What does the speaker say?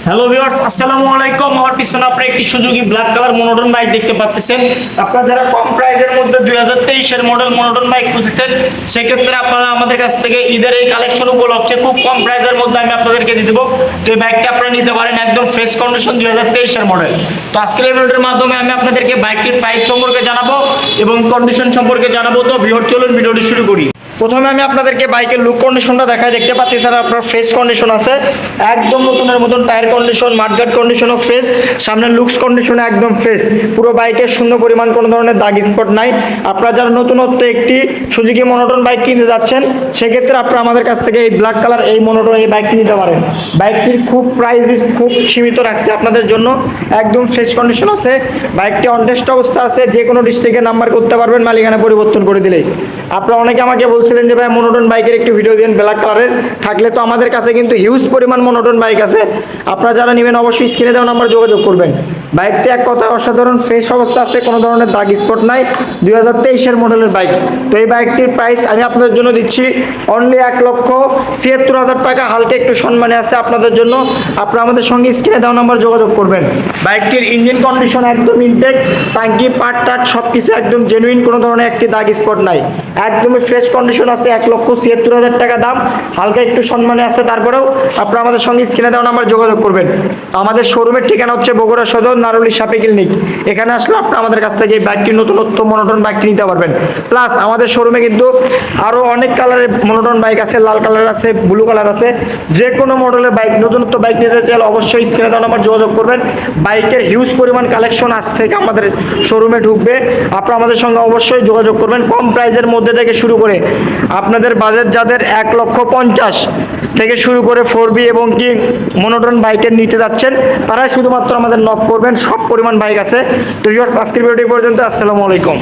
Hello viewers, আসসালামু আলাইকুম। আমার পিছনে আপনারা একটি Suzuki black colour monotone bike দেখতে পাচ্ছেন। আপনারা যারা কম প্রাইসের মধ্যে 2023 এর মডেল মনোটন বাইক খুঁজছেন, সেক্ষেত্রে আপনারা আমাদের কাছ থেকে ঈদের এই কালেকশন উপলক্ষে খুব কম প্রাইসের মধ্যে আমি আপনাদেরকে দিয়ে দেবো। তো এই বাইকটা আপনারা নিতে পারেন, একদম ফ্রেশ কন্ডিশন 2023 এর মডেল। তো আজকের এই ভিডিওর মাধ্যমে আমি আপনাদেরকে বাইকটির প্রাইস সম্পর্কে জানাবো এবং কন্ডিশন সম্পর্কে জানাবো। তো ভিউয়ার চলুন ভিডিওটি শুরু করি। প্রথমে আমি আপনাদেরকে বাইকের লুক কন্ডিশনটা দেখাই। দেখতে পাচ্ছি স্যার, আপনার ফ্রেশ কন্ডিশন আছে, একদম নতুনের মতন টায়ার কন্ডিশন, মাডগার্ড কন্ডিশনও ফ্রেশ, সামনের লুকস কন্ডিশন একদম ফ্রেশ। পুরো বাইকের শূন্য পরিমাণ কোনো ধরনের দাগ স্পট নাই। আপনারা যারা নতুনত্ব একটি সুজুকি মনোটন বাইক কিনতে যাচ্ছেন, সেক্ষেত্রে আপনারা আমাদের কাছ থেকে এই ব্ল্যাক কালার এই মনোটন এই বাইকটি নিতে পারেন। বাইকটির খুব প্রাইস খুব সীমিত রাখছে আপনাদের জন্য, একদম ফ্রেশ কন্ডিশন আছে। বাইকটি অনটেস্ট অবস্থা আছে, যে কোনো ডিস্ট্রিক্টে নাম্বার করতে পারবেন মালিকানা পরিবর্তন করে দিলেই। আপনারা অনেকে আমাকে বলছিলেন যে ভাই মনোটন বাইকের একটি ভিডিও দিন ব্ল্যাক কালারের, থাকলে তো আমাদের কাছে কিন্তু হিউজ পরিমাণ মনোটন বাইক আছে। আপনারা যারা নেবেন অবশ্যই স্ক্রিনে দেওয়া নাম্বার যোগাযোগ করবেন। বাইকটি এক কথায় অসাধারণ ফ্রেশ অবস্থা আছে, কোনো ধরনের দাগ স্পট নাই, 2023 এর মডেলের বাইক। তো এই বাইকটির প্রাইস আমি আপনাদের জন্য দিচ্ছি অনলি 1,76,000 টাকা। হালকা একটু সম্মানে আছে আপনাদের জন্য। আপনারা আমাদের সঙ্গে স্ক্রিনে দেওয়া নাম্বার যোগাযোগ করবেন। বাইকটির ইঞ্জিন কন্ডিশন একদম ইনটেক, টাঙ্কি পার্ট টাট সব কিছু একদম জেনুইন, কোনো ধরনের একটি দাগ স্পট নাই, একদমই ফ্রেশ কন্ডিশন আছে। 1,76,000 টাকা দাম, হালকা একটু সম্মানে আছে। তারপরেও আপনারা আমাদের সঙ্গে স্ক্রিনে দেওয়া নাম্বার যোগাযোগ করবেন। আমাদের শোরুমের ঠিকানা হচ্ছে বগুড়া সদর, নারুলি সাপে ক্লিনিক। এখানে আসলে আপনারা আমাদের কাছ থেকে এই বাইকটি নতুনত্ব মনোটন বাইকটি নিতে পারবেন। প্লাস আমাদের শোরুমে কিন্তু আরও অনেক কালারের মনোটন বাইক আছে, লাল কালার আছে, ব্লু কালার আছে। যে কোনো মডেলের বাইক নতুনত্ব বাইক নিতে চাইলে অবশ্যই স্ক্রিনে দেওয়া নাম্বার যোগাযোগ করবেন। বাইকের হিউজ পরিমাণ কালেকশন আজ থেকে আমাদের শোরুমে ঢুকবে। আপনারা আমাদের সঙ্গে অবশ্যই যোগাযোগ করবেন। কম প্রাইসের মধ্যে থেকে শুরু করে আপনাদের বাজেট যাদের 1,50,000 থেকে শুরু করে 4B এবং কি মনোটন বাইকের নিতে যাচ্ছেন, তারাই শুধুমাত্র আমাদের নক করবেন। সব পরিমাণ বাইক আছে। তো ভিউয়ার্স, আজকের ভিডিওটি পর্যন্ত। আসসালামু আলাইকুম।